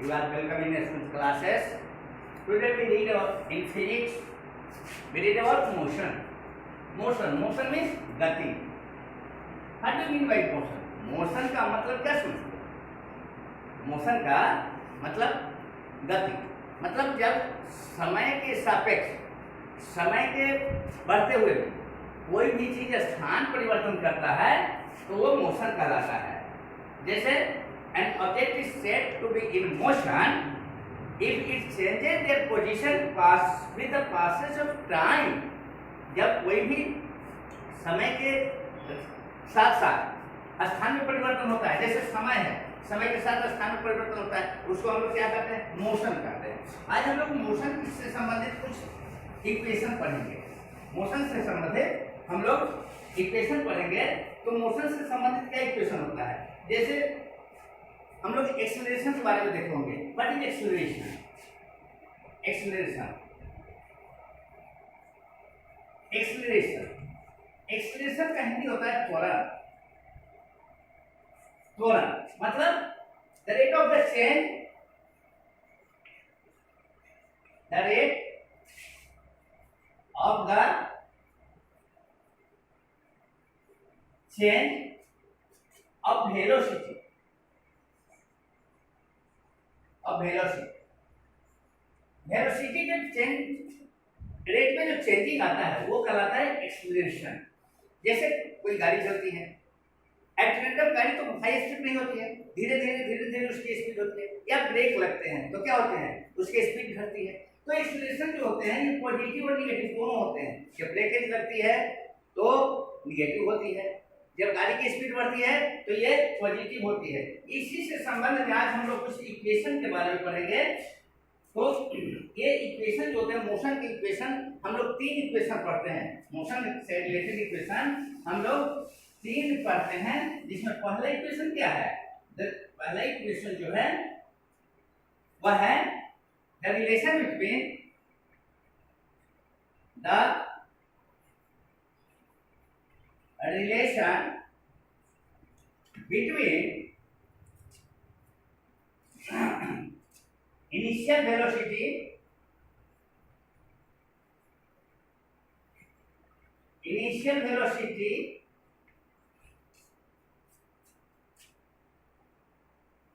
You are welcome in Skunj classes. Today we read about in physics. We read about motion. Motion means गति. What do you mean by motion? Motion का मतलब क्या समझते हो? Motion का मतलब गति. मतलब जब समय के सापेक्ष समय के बढ़ते हुए कोई भी चीज स्थान परिवर्तन करता है तो वो मोशन कहलाता है. जैसे an object is said to be in motion if it changes their position with the passage of time. जब कोई भी समय के साथ साथ स्थान में परिवर्तन होता है, जैसे समय है, समय के साथ स्थान में परिवर्तन होता है, उसको हम लोग क्या कहते हैं? मोशन कहते हैं. आज हम लोग मोशन से संबंधित कुछ इक्वेशन पढ़ेंगे. मोशन से संबंधित हम लोग इक्वेशन पढ़ेंगे. तो मोशन से संबंधित क्या इक्वेशन होता है? जैसे हम लोग एक्सेलरेशन के बारे में देखे होंगे. What is acceleration? एक्सेलरेशन का हिंदी होता है त्वरण. मतलब the rate of the change, the rate of the change of velocity. Velocity के चेंज रेट में जो चेंजिंग आता है वो कहलाता है एक्सेलरेशन. जैसे कोई गाड़ी चलती है, एक्सीलेटर गाड़ी तो हाई स्पीड नहीं होती है, धीरे धीरे उसकी स्पीड होती है. या ब्रेक लगते हैं तो क्या होते हैं? उसकी स्पीड घटती है. तो एक्सेलरेशन जो होते हैं ये पॉजिटिव और निगेटिव दोनों होते हैं. जब ब्रेकेज लगती है तो निगेटिव होती है, जब गाड़ी की स्पीड बढ़ती है तो ये पॉजिटिव होती है. इसी से संबंध में आज हम लोग कुछ इक्वेशन के बारे में पढ़ेंगे. तो ये इक्वेशन जो होते हैं, मोशन के इक्वेशन, हम लोग 3 इक्वेशन पढ़ते हैं. मोशन से रिलेटेड इक्वेशन हम लोग 3 पढ़ते हैं, जिसमें पहला इक्वेशन क्या है? पहला इक्वेशन जो है वह है the relation between initial velocity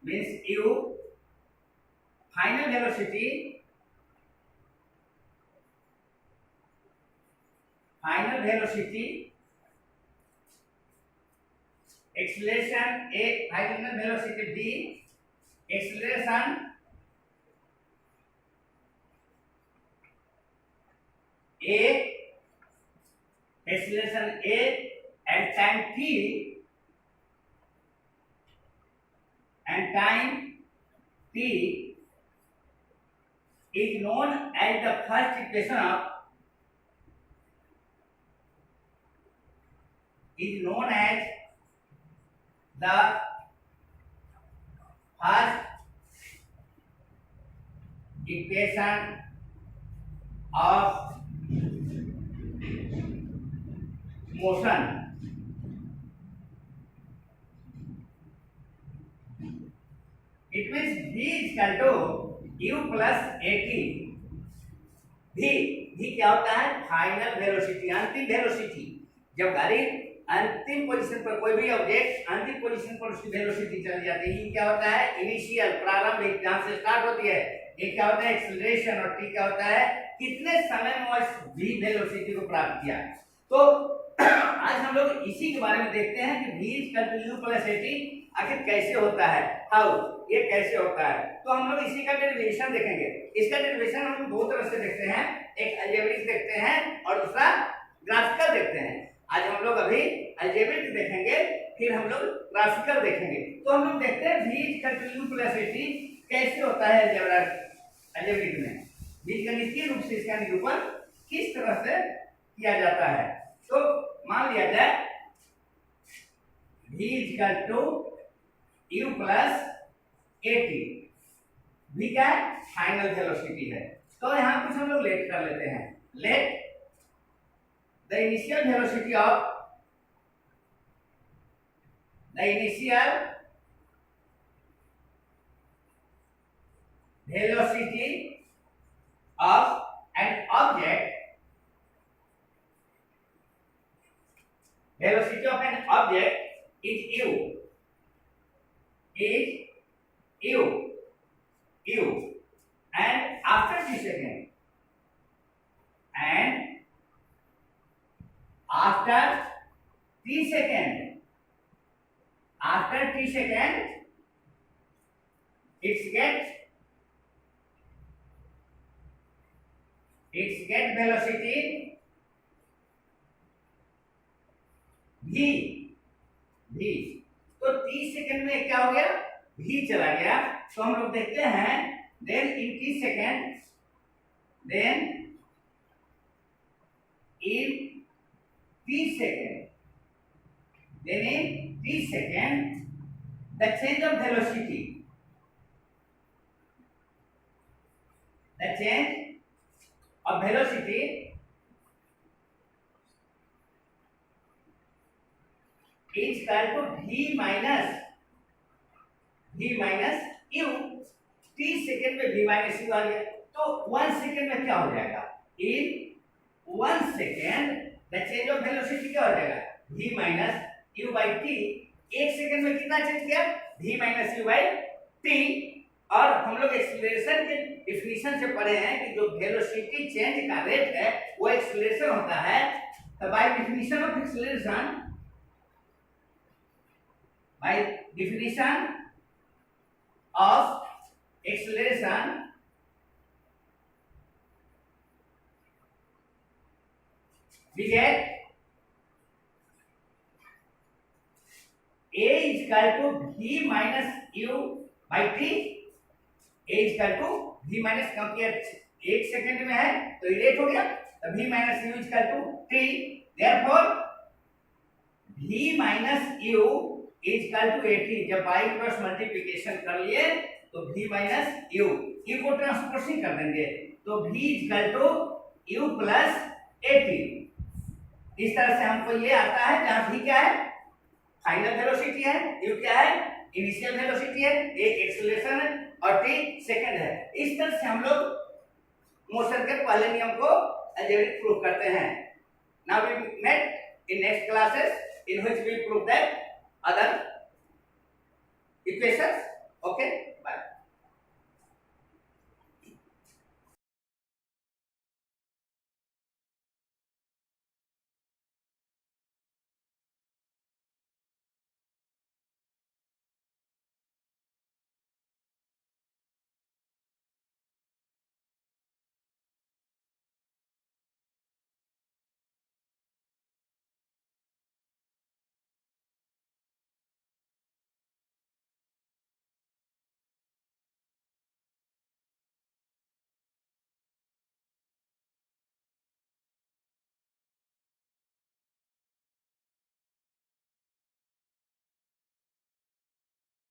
means u, final velocity acceleration a, final velocity b, acceleration a and time t is known as the first equation of motion. It means v is equal to u plus at. v क्या होता है? Final velocity, अंतिम velocity. जब गाड़ी अंतिम position पर, कोई भी ऑब्जेक्ट अंतिम पोजीशन पर उसकी वेलोसिटी चली जाती है, ये क्या होता है? इनिशियल, प्रारंभिक, जहां से स्टार्ट होती है. ये क्या होता है? एक्सेलरेशन. और t क्या होता है? कितने समय में उस v वेलोसिटी को प्राप्त किया. तो आज हम लोग इसी के बारे में देखते हैं कि v equal to u plus at आखिर कैसे होता है, हाउ, ये कैसे होता है. तो हम लोग इसी का डेरिवेशन देखेंगे. इसका डेरिवेशन हम 2 तरह से देखते हैं. एक अलजेब्रिक देखते हैं और दूसरा ग्राफिकल देखते हैं. आज हम लोग अभी अलजेब्रिक देखेंगे, फिर हम लोग ग्राफिकल देखेंगे. तो हम लोग देखते हैं v equal to u plus at कैसे होता है अलजेब्रिक में. बीजगणितीय रूप से इसका निरूपण किस तरह से किया जाता है. तो मान लिया जाए v equal to u plus at. v क्या है? फाइनल वेलोसिटी है. तो यहाँ कुछ हम लोग लेट कर लेते हैं. Let the initial velocity of the initial velocity of an object, velocity of an object is u, and after t second, and after t second, its get velocity v, तो 30 सेकंड में क्या हो गया, v चला गया। तो हम लोग देखते हैं then in t second the change of velocity is equal to v minus u। 30 second में v minus u आ गया, तो 1 सेकंड में क्या हो जाएगा, in 1 second the change of velocity क्या हो जाएगा, v minus u by t। 1 second में कितना चेंज किया, v minus u by t। और हम लोग एक्सीलरेशन के डेफिनेशन से पढ़े हैं कि जो वेलोसिटी चेंज का रेट है वो एक्सीलरेशन होता है। तो by definition of acceleration, by definition of acceleration, we get a is equal to v minus u by t, a is equal to v minus, क्योंकि 1 सेकंड में है तो ये रेट हो गया, तो v minus u is equal to t, therefore v minus u is equal to 80। जब y cross multiplication कर लिए तो v minus u को ट्रांसपोजिशन कर देंगे, तो v is equal to u plus 80। इस तरह से हमको ये आता है जहां v क्या है, फाइनल वेलोसिटी है, u क्या है, इनिशियल वेलोसिटी है, एक एक्सीलरेशन है और t सेकंड है। इस तरह से हम लोग मोशन के पहले नियम को अलजेब्रिक प्रूव करते हैं। Now we met in next classes in which we prove that other equations। Okay।